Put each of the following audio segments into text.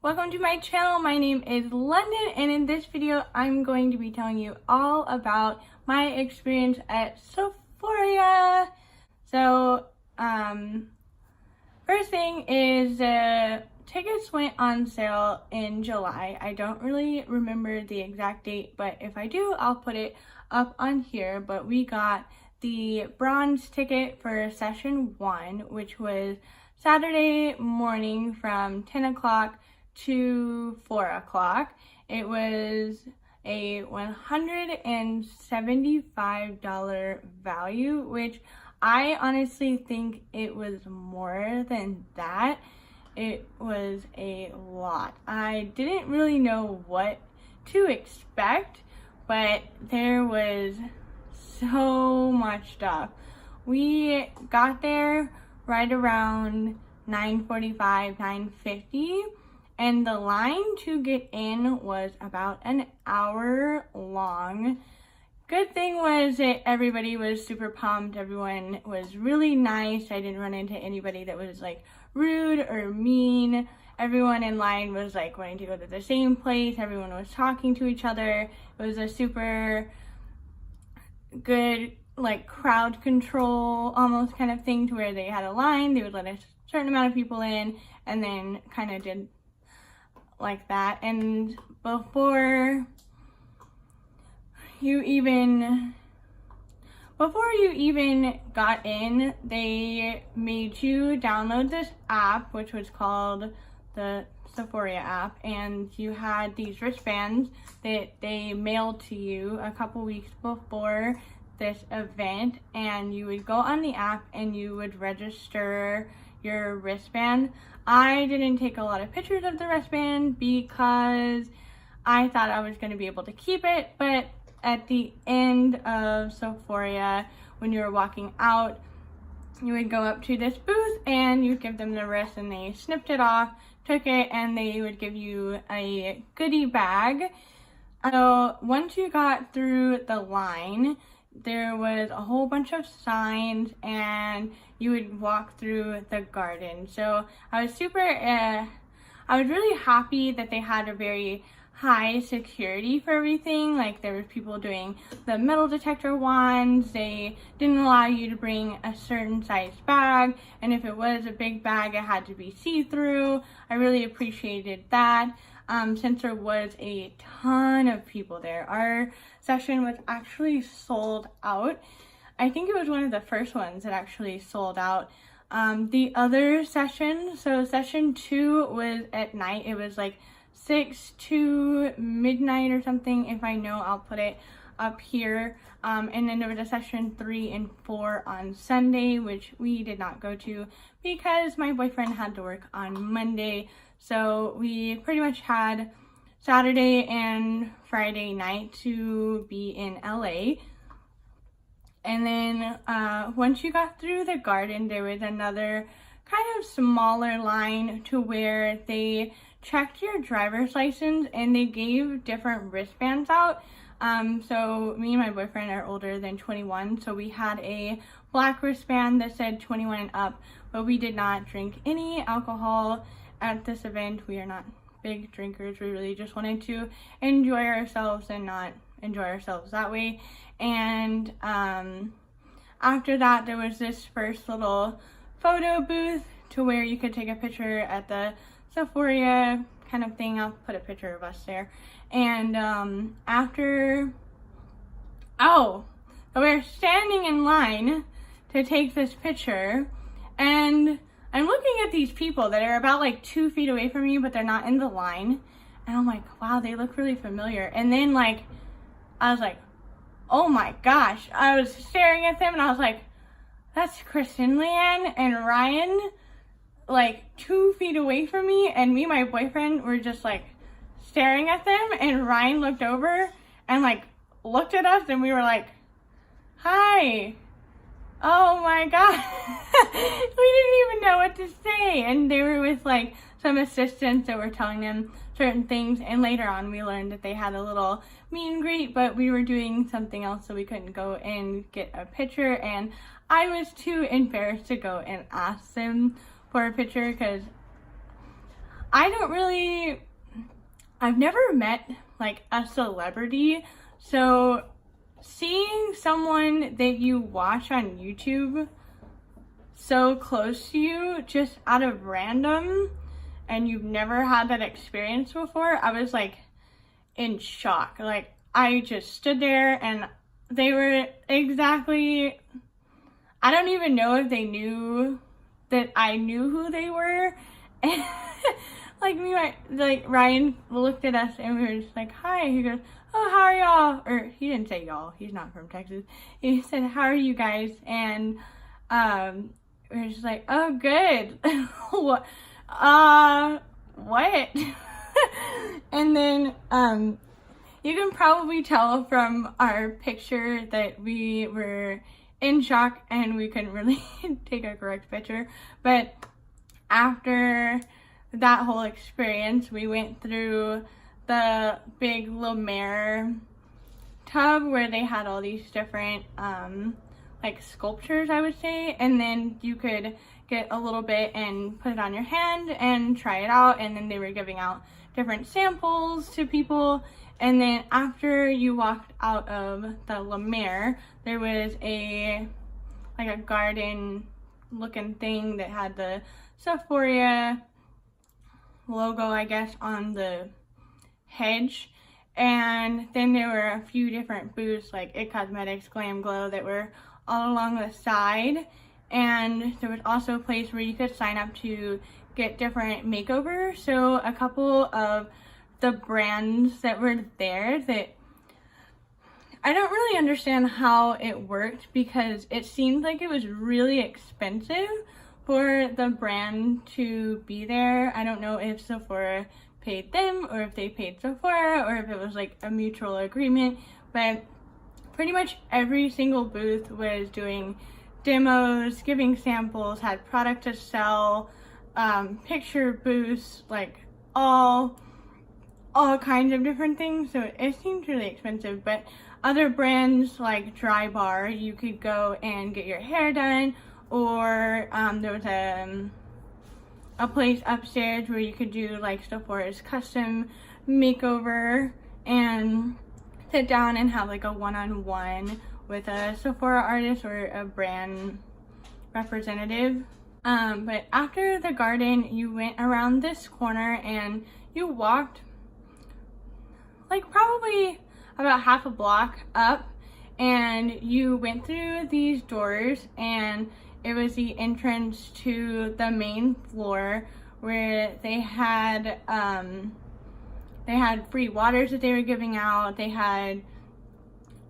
Welcome to my channel. My name is London, and in this video I'm going to be telling you all about my experience at Sephoria. So first thing is tickets went on sale in July. I don't really remember the exact date, but if I do, I'll put it up on here. But we got the bronze ticket for session 1, which was Saturday morning from 10 o'clock to 4 o'clock. It was a $175 value, which I honestly think it was more than that. It was a lot. I didn't really know what to expect, but there was so much stuff. We got there right around 9:45, 9:50, and the line to get in was about an hour long. Good thing was that everybody was super pumped. Everyone was really nice. I didn't run into anybody that was like rude or mean. Everyone in line was like wanting to go to the same place. Everyone was talking to each other. It was a super good like crowd control almost kind of thing, to where they had a line. They would let a certain amount of people in and then kind of did like that. And before you even got in, they made you download this app, which was called the Sephoria app, and you had these wristbands that they mailed to you a couple weeks before this event, and you would go on the app and you would register your wristband. I didn't take a lot of pictures of the wristband because I thought I was going to be able to keep it, but at the end of Sephoria, when you were walking out, you would go up to this booth and you give them the wrist, and they snipped it off, took it, and they would give you a goodie bag. So once you got through the line, there was a whole bunch of signs and you would walk through the garden. So I was really happy that they had a very high security for everything. Like, there were people doing the metal detector wands. They didn't allow you to bring a certain size bag, and if it was a big bag, it had to be see-through. I really appreciated that. Since there was a ton of people there. Our session was actually sold out. I think it was one of the first ones that actually sold out. The other session, so session 2 was at night. It was like 6 to midnight or something. If I know, I'll put it up here. And then there was a session 3 and 4 on Sunday, which we did not go to because my boyfriend had to work on Monday. So we pretty much had Saturday and Friday night to be in LA. And then once you got through the garden, there was another kind of smaller line to where they checked your driver's license and they gave different wristbands out. So me and my boyfriend are older than 21, so we had a black wristband that said 21 and up, but we did not drink any alcohol at this event. We are not big drinkers. We really just wanted to enjoy ourselves and not enjoy ourselves that way. And after that, there was this first little photo booth to where you could take a picture at the Sephoria kind of thing. I'll put a picture of us there. And we're standing in line to take this picture, and I'm looking at these people that are about like 2 feet away from me, but they're not in the line. And I'm like, wow, they look really familiar. And then I was like, oh my gosh. I was staring at them and I was like, that's Kristen, Leanne, and Ryan, like 2 feet away from me. And me and my boyfriend were just like staring at them, and Ryan looked over and like looked at us, and we were like, hi. Oh my god. We didn't even know what to say. And they were with like some assistants that were telling them certain things, and later on we learned that they had a little meet and greet, but we were doing something else, so we couldn't go and get a picture, and I was too embarrassed to go and ask them for a picture because I've never met like a celebrity, so seeing someone that you watch on YouTube so close to you just out of random and you've never had that experience before, I was like in shock. Like I just stood there and they were exactly, I don't even know if they knew that I knew who they were. And like Ryan looked at us and we were just like, hi. He goes, oh, how are y'all? Or he didn't say y'all, he's not from Texas. He said, how are you guys? And we were just like, oh, good. What? What? And then you can probably tell from our picture that we were in shock and we couldn't really take a correct picture. But after that whole experience, we went through the big La Mer tub where they had all these different like sculptures, I would say, and then you could get a little bit and put it on your hand and try it out, and then they were giving out different samples to people. And then after you walked out of the La Mer, there was a garden looking thing that had the Sephoria logo, I guess, on the hedge. And then there were a few different booths like It Cosmetics, Glam Glow, that were all along the side. And there was also a place where you could sign up to get different makeovers. So a couple of the brands that were there that I don't really understand how it worked, because it seemed like it was really expensive for the brand to be there. I don't know if Sephora paid them or if they paid Sephora or if it was like a mutual agreement, but pretty much every single booth was doing demos, giving samples, had product to sell, picture booths, like all kinds of different things. So it seemed really expensive. But other brands like Dry Bar, you could go and get your hair done, or there was a place upstairs where you could do like Sephora's custom makeover and sit down and have like a one-on-one with a Sephora artist or a brand representative. But after the garden, you went around this corner and you walked like probably about half a block up, and you went through these doors, and it was the entrance to the main floor where they had free waters that they were giving out. They had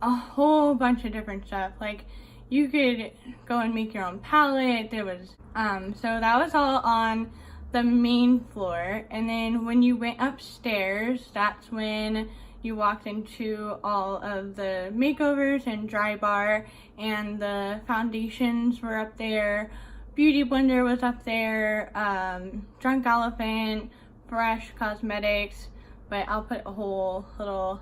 a whole bunch of different stuff. Like you could go and make your own palette. There was so that was all on the main floor. And then when you went upstairs, that's when you walked into all of the makeovers and Dry Bar, and the foundations were up there. Beauty Blender was up there. Drunk Elephant, Fresh Cosmetics, but I'll put a whole little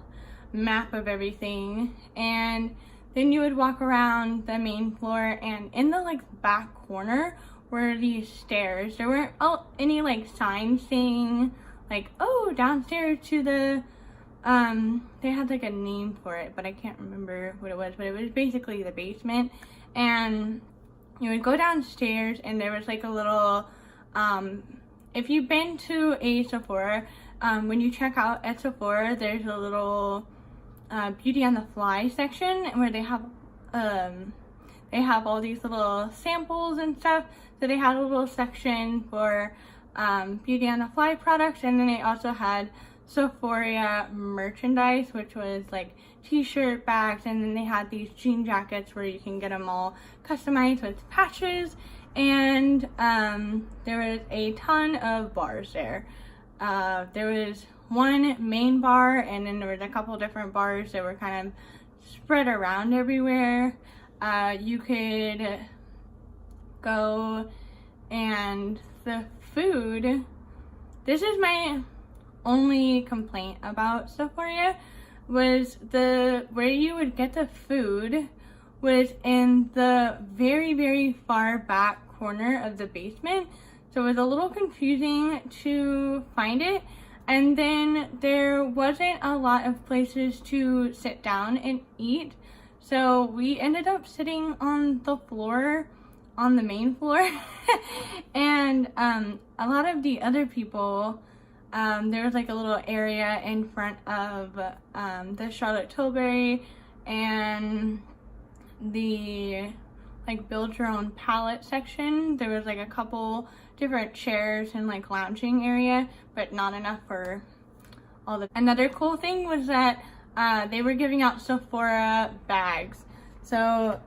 map of everything. And then you would walk around the main floor, and in the like back corner were these stairs. There weren't any like signs saying like, oh, downstairs to the they had like a name for it, but I can't remember what it was, but it was basically the basement. And you would go downstairs, and there was like a little if you've been to a Sephora, when you check out at Sephora, there's a little beauty on the fly section where they have all these little samples and stuff. So they had a little section for beauty on the fly products, and then they also had Sephoria merchandise, which was like t-shirt, bags, and then they had these jean jackets where you can get them all customized with patches. And there was a ton of bars there. There was one main bar, and then there was a couple different bars that were kind of spread around everywhere. You could go, and the food, this is my only complaint about Sephoria, was where you would get the food was in the very, very far back corner of the basement. so it was a little confusing to find it. And then there wasn't a lot of places to sit down and eat. So we ended up sitting on the floor, on the main floor. And a lot of the other people, there was like a little area in front of the Charlotte Tilbury and the like build your own palette section. There was like a couple different chairs and like lounging area, but not enough for all the. Another cool thing was that they were giving out Sephora bags. So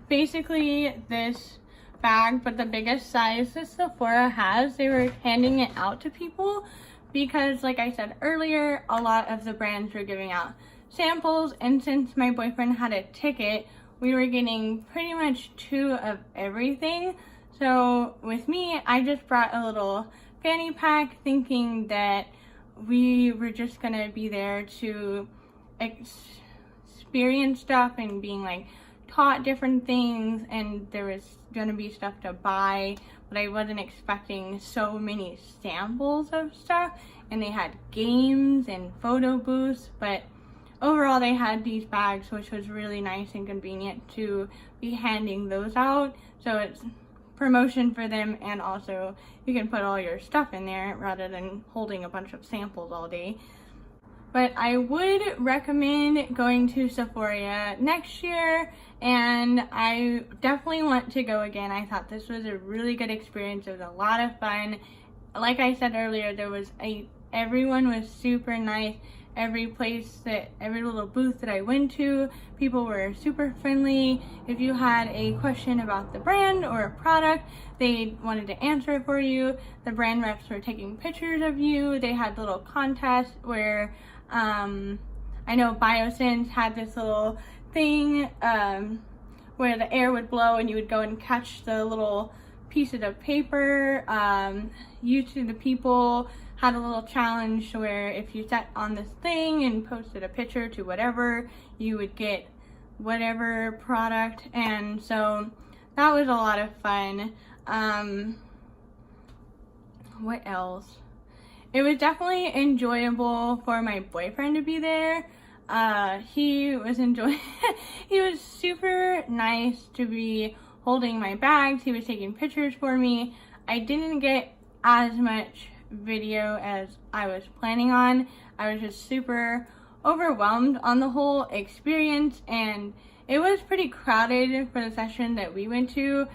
basically this bag, but the biggest size that Sephora has, they were handing it out to people because, like I said earlier, a lot of the brands were giving out samples, and since my boyfriend had a ticket, we were getting pretty much 2 of everything. So with me, I just brought a little fanny pack thinking that we were just gonna be there to experience stuff and being like taught different things, and there was gonna be stuff to buy, but I wasn't expecting so many samples of stuff. And they had games and photo booths, but overall they had these bags, which was really nice and convenient to be handing those out. So it's promotion for them, and also you can put all your stuff in there rather than holding a bunch of samples all day. But I would recommend going to Sephoria next year, and I definitely want to go again. I thought this was a really good experience. It was a lot of fun. Like I said earlier, everyone was super nice. Every little booth that I went to, people were super friendly. If you had a question about the brand or a product, they wanted to answer it for you. The brand reps were taking pictures of you. They had little contests where, I know BioSense had this little thing where the air would blow and you would go and catch the little pieces of paper. The people had a little challenge where if you sat on this thing and posted a picture to whatever, you would get whatever product. And so that was a lot of fun. What else? It was definitely enjoyable for my boyfriend to be there. He was he was super nice to be holding my bags. He was taking pictures for me. I didn't get as much video as I was planning on. I was just super overwhelmed on the whole experience, and it was pretty crowded for the session that we went to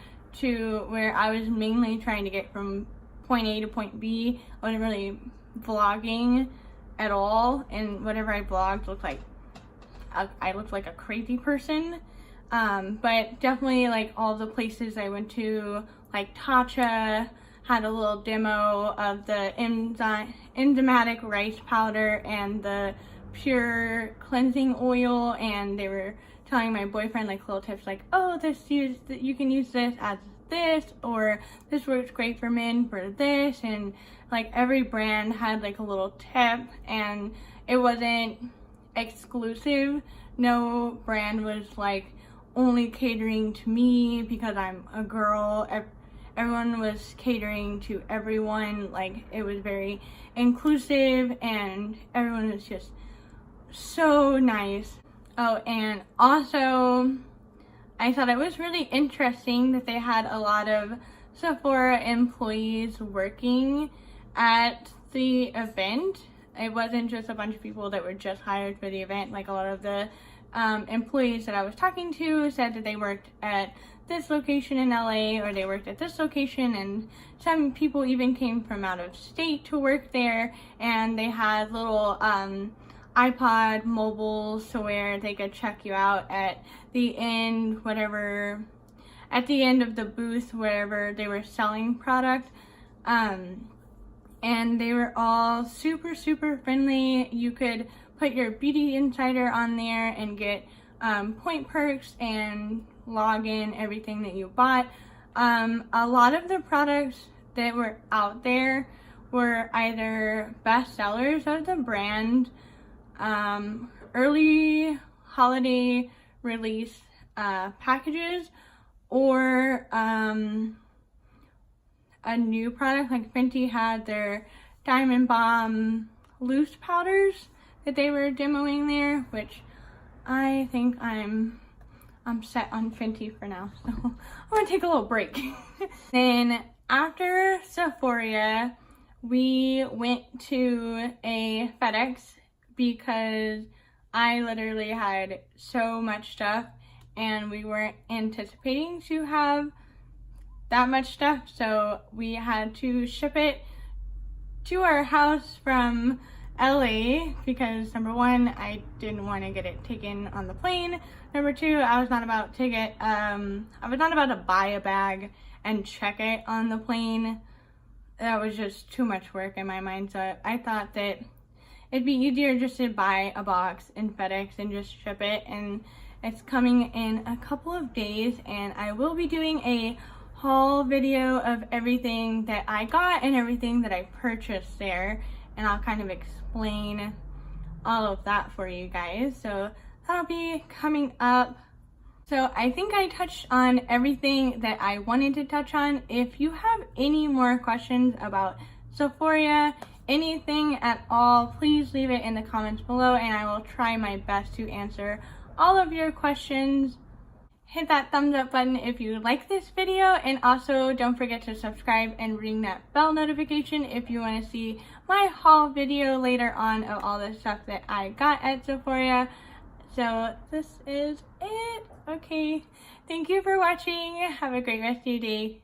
where I was mainly trying to get from point A to point B. I wasn't really vlogging at all, and whatever I vlogged looked like I looked like a crazy person. But definitely like all the places I went to, like Tatcha had a little demo of the enzymatic rice powder and the pure cleansing oil, and they were telling my boyfriend like little tips like, oh, you can use this as this, or this works great for men for this, and like every brand had like a little tip, and it wasn't exclusive. No brand was like only catering to me because I'm a girl. Everyone was catering to everyone. Like, it was very inclusive, and everyone was just so nice. Oh, and also I thought it was really interesting that they had a lot of Sephora employees working at the event. It wasn't just a bunch of people that were just hired for the event. Like, a lot of the employees that I was talking to said that they worked at this location in LA, or they worked at this location, and some people even came from out of state to work there, and they had little iPod mobiles to where they could check you out at the end, at the end of the booth, wherever they were selling product. And they were all super, super friendly. You could put your Beauty Insider on there and get point perks and log in everything that you bought. A lot of the products that were out there were either best sellers of the brand, early holiday release packages, or a new product. Like Fenty had their Diamond Bomb loose powders that they were demoing there, which I think I'm set on Fenty for now, so I'm gonna take a little break. Then after Sephoria, we went to a FedEx because I literally had so much stuff and we weren't anticipating to have that much stuff, so we had to ship it to our house from LA because number one, I didn't want to get it taken on the plane. Number two, I was not about to buy a bag and check it on the plane. That was just too much work in my mind, so I thought that it'd be easier just to buy a box in FedEx and just ship it. And it's coming in a couple of days, and I will be doing a haul video of everything that I got and everything that I purchased there, and I'll kind of explain all of that for you guys, so that'll be coming up. So I think I touched on everything that I wanted to touch on. If you have any more questions about Sephoria, anything at all, please leave it in the comments below and I will try my best to answer all of your questions. Hit that thumbs up button if you like this video, and also don't forget to subscribe and ring that bell notification if you want to see my haul video later on of all the stuff that I got at Sephoria. So this is it. Okay, thank you for watching. Have a great rest of your day.